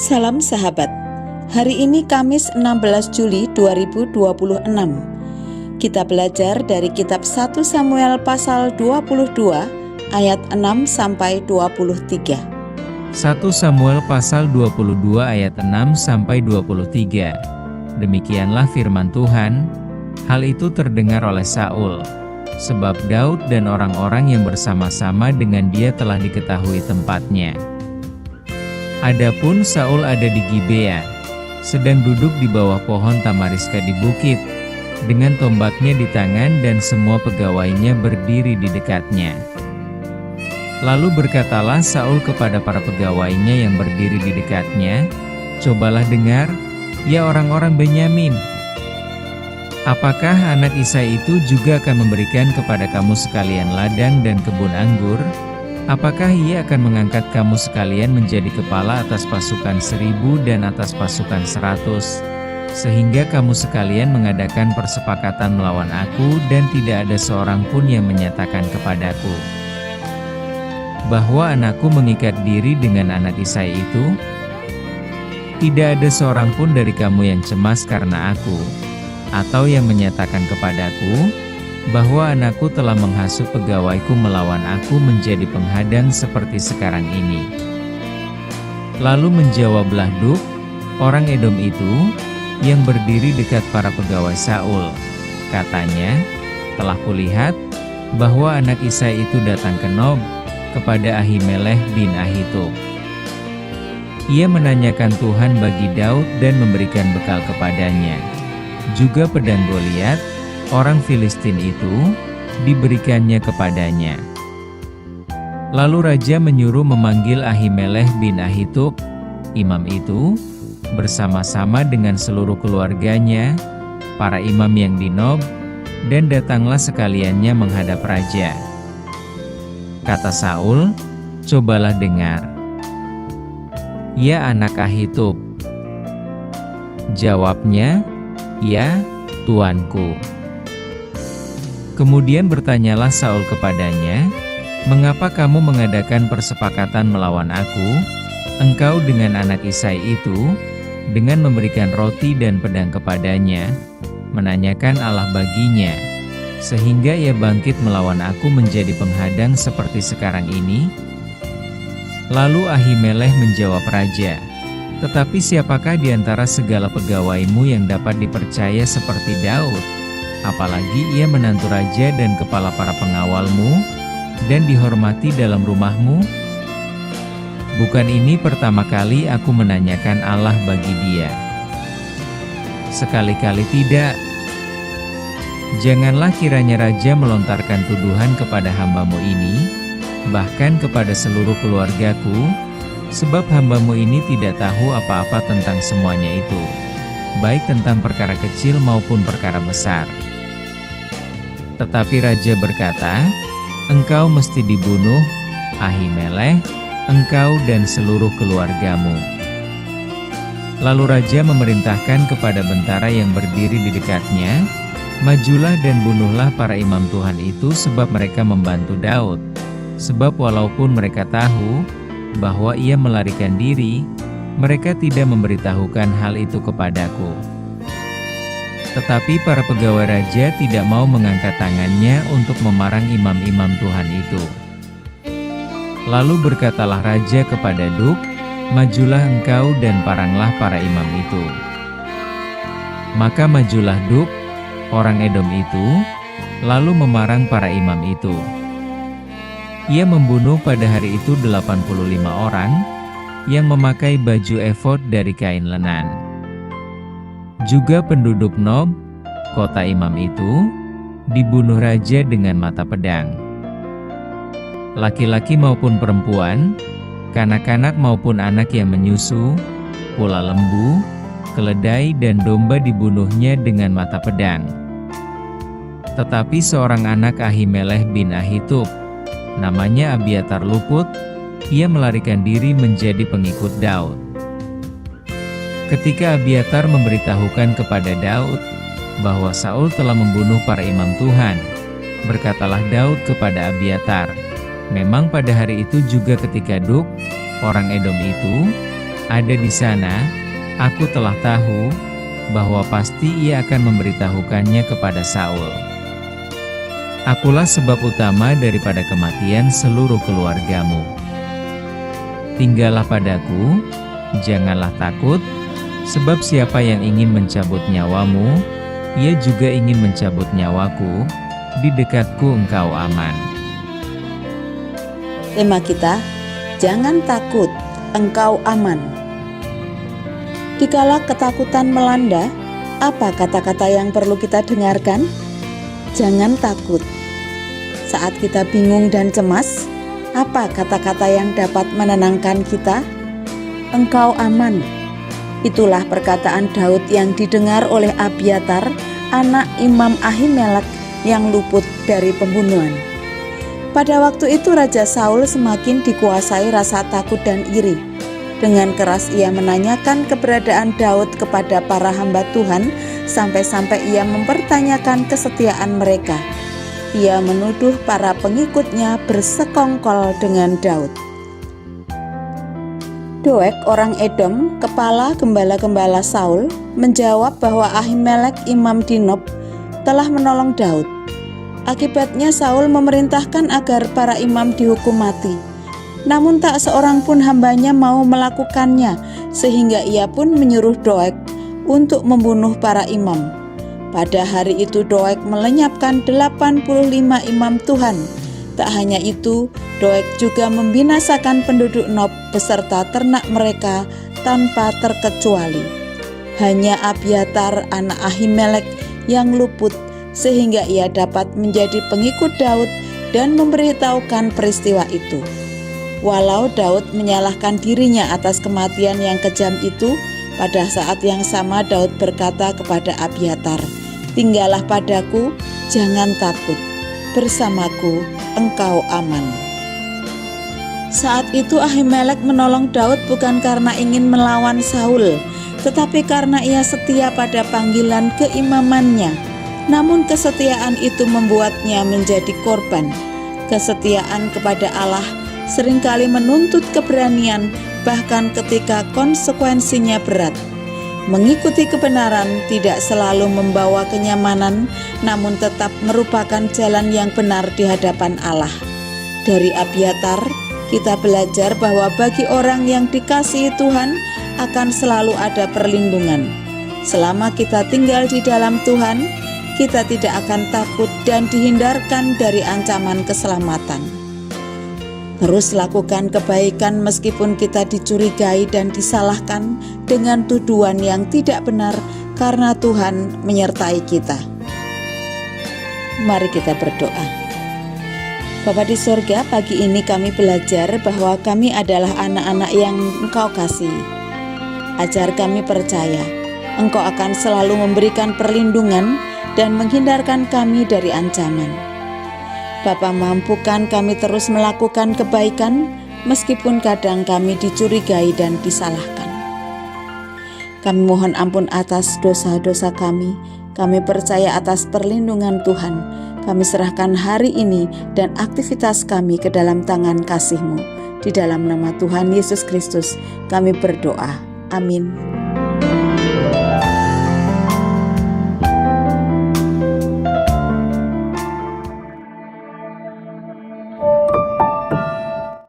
Salam sahabat. Hari ini Kamis 16 Juli 2026. Kita belajar dari kitab 1 Samuel pasal 22 ayat 6 sampai 23. 1 Samuel pasal 22 ayat 6 sampai 23. Demikianlah firman Tuhan. Hal itu terdengar oleh Saul, sebab Daud dan orang-orang yang bersama-sama dengan dia telah diketahui tempatnya. Adapun Saul ada di Gibea, sedang duduk di bawah pohon tamariska di bukit, dengan tombaknya di tangan dan semua pegawainya berdiri di dekatnya. Lalu berkatalah Saul kepada para pegawainya yang berdiri di dekatnya, "Cobalah dengar, ya orang-orang Benyamin. Apakah anak Isai itu juga akan memberikan kepada kamu sekalian ladang dan kebun anggur? Apakah ia akan mengangkat kamu sekalian menjadi kepala atas pasukan 1.000 dan atas pasukan 100, sehingga kamu sekalian mengadakan persepakatan melawan aku dan tidak ada seorang pun yang menyatakan kepadaku bahwa anakku mengikat diri dengan anak Isai itu? Tidak ada seorang pun dari kamu yang cemas karena aku, atau yang menyatakan kepadaku bahwa anakku telah menghasut pegawaiku melawan aku menjadi penghadang seperti sekarang ini." Lalu menjawablah Duk, orang Edom itu, yang berdiri dekat para pegawai Saul. Katanya, "Telah kulihat bahwa anak Isai itu datang ke Nob, kepada Ahimelech bin Ahitub. Ia menanyakan Tuhan bagi Daud dan memberikan bekal kepadanya. Juga pedang Goliat, orang Filistin itu, diberikannya kepadanya." Lalu raja menyuruh memanggil Ahimelech bin Ahitub, imam itu, bersama-sama dengan seluruh keluarganya, para imam yang di Nob, dan datanglah sekaliannya menghadap raja. Kata Saul, "Cobalah dengar, ya anak Ahitub." Jawabnya, "Ya, tuanku." Kemudian bertanyalah Saul kepadanya, "Mengapa kamu mengadakan persepakatan melawan aku, engkau dengan anak Isai itu, dengan memberikan roti dan pedang kepadanya, menanyakan Allah baginya, sehingga ia bangkit melawan aku menjadi penghadang seperti sekarang ini?" Lalu Ahimelech menjawab raja, "Tetapi siapakah di antara segala pegawaimu yang dapat dipercaya seperti Daud? Apalagi ia menantu raja dan kepala para pengawalmu, dan dihormati dalam rumahmu? Bukan ini pertama kali aku menanyakan Allah bagi dia. Sekali-kali tidak. Janganlah kiranya raja melontarkan tuduhan kepada hambamu ini, bahkan kepada seluruh keluargaku, sebab hambamu ini tidak tahu apa-apa tentang semuanya itu, baik tentang perkara kecil maupun perkara besar." Tetapi raja berkata, "Engkau mesti dibunuh, Ahimelech, engkau dan seluruh keluargamu." Lalu raja memerintahkan kepada bentara yang berdiri di dekatnya, "Majulah dan bunuhlah para imam Tuhan itu sebab mereka membantu Daud. Sebab walaupun mereka tahu bahwa ia melarikan diri, mereka tidak memberitahukan hal itu kepadaku." Tetapi para pegawai raja tidak mau mengangkat tangannya untuk memarang imam-imam Tuhan itu. Lalu berkatalah raja kepada Duk, "Majulah engkau dan paranglah para imam itu." Maka majulah Duk, orang Edom itu, lalu memarang para imam itu. Ia membunuh pada hari itu 85 orang, yang memakai baju efod dari kain lenan. Juga penduduk Nob, kota imam itu, dibunuh raja dengan mata pedang. Laki-laki maupun perempuan, kanak-kanak maupun anak yang menyusu, pula lembu, keledai dan domba dibunuhnya dengan mata pedang. Tetapi seorang anak Ahimelech bin Ahitub, namanya Abiatar luput, ia melarikan diri menjadi pengikut Daud. Ketika Abiatar memberitahukan kepada Daud bahwa Saul telah membunuh para imam Tuhan, berkatalah Daud kepada Abiatar, "Memang pada hari itu juga ketika Duk, orang Edom itu, ada di sana, aku telah tahu bahwa pasti ia akan memberitahukannya kepada Saul. Akulah sebab utama daripada kematian seluruh keluargamu. Tinggallah padaku, janganlah takut, sebab siapa yang ingin mencabut nyawamu, ia juga ingin mencabut nyawaku. Di dekatku engkau aman. Tema kita, jangan takut, engkau aman. Dikala ketakutan melanda, apa kata-kata yang perlu kita dengarkan? Jangan takut. Saat kita bingung dan cemas, apa kata-kata yang dapat menenangkan kita? Engkau aman. Itulah perkataan Daud yang didengar oleh Abiatar, anak Imam Ahimelek yang luput dari pembunuhan. Pada waktu itu Raja Saul semakin dikuasai rasa takut dan iri. Dengan keras ia menanyakan keberadaan Daud kepada para hamba Tuhan, sampai-sampai ia mempertanyakan kesetiaan mereka. Ia menuduh para pengikutnya bersekongkol dengan Daud. Doeg, orang Edom, kepala gembala-gembala Saul, menjawab bahwa Ahimelek imam di Nob telah menolong Daud. Akibatnya Saul memerintahkan agar para imam dihukum mati. Namun tak seorang pun hambanya mau melakukannya, sehingga ia pun menyuruh Doeg untuk membunuh para imam. Pada hari itu Doeg melenyapkan 85 imam Tuhan. Tak hanya itu, Doeg juga membinasakan penduduk Nob beserta ternak mereka tanpa terkecuali. Hanya Abiatar anak Ahimelek yang luput, sehingga ia dapat menjadi pengikut Daud dan memberitahukan peristiwa itu. Walau Daud menyalahkan dirinya atas kematian yang kejam itu, pada saat yang sama Daud berkata kepada Abiatar, "Tinggallah padaku, jangan takut. Bersamaku engkau aman." Saat itu Ahimelek menolong Daud bukan karena ingin melawan Saul, tetapi karena ia setia pada panggilan keimamannya. Namun kesetiaan itu membuatnya menjadi korban. Kesetiaan kepada Allah seringkali menuntut keberanian, bahkan ketika konsekuensinya berat. Mengikuti kebenaran tidak selalu membawa kenyamanan, namun tetap merupakan jalan yang benar di hadapan Allah. Dari Abiatar, kita belajar bahwa bagi orang yang dikasihi Tuhan akan selalu ada perlindungan. Selama kita tinggal di dalam Tuhan, kita tidak akan takut dan dihindarkan dari ancaman keselamatan. Terus lakukan kebaikan meskipun kita dicurigai dan disalahkan dengan tuduhan yang tidak benar, karena Tuhan menyertai kita. Mari kita berdoa. Bapa di sorga, pagi ini kami belajar bahwa kami adalah anak-anak yang Engkau kasihi. Ajar kami percaya Engkau akan selalu memberikan perlindungan dan menghindarkan kami dari ancaman. Bapa, mampukan kami terus melakukan kebaikan meskipun kadang kami dicurigai dan disalahkan. Kami mohon ampun atas dosa-dosa kami. Kami percaya atas perlindungan Tuhan. Kami serahkan hari ini dan aktivitas kami ke dalam tangan kasih-Mu. Di dalam nama Tuhan Yesus Kristus kami berdoa. Amin.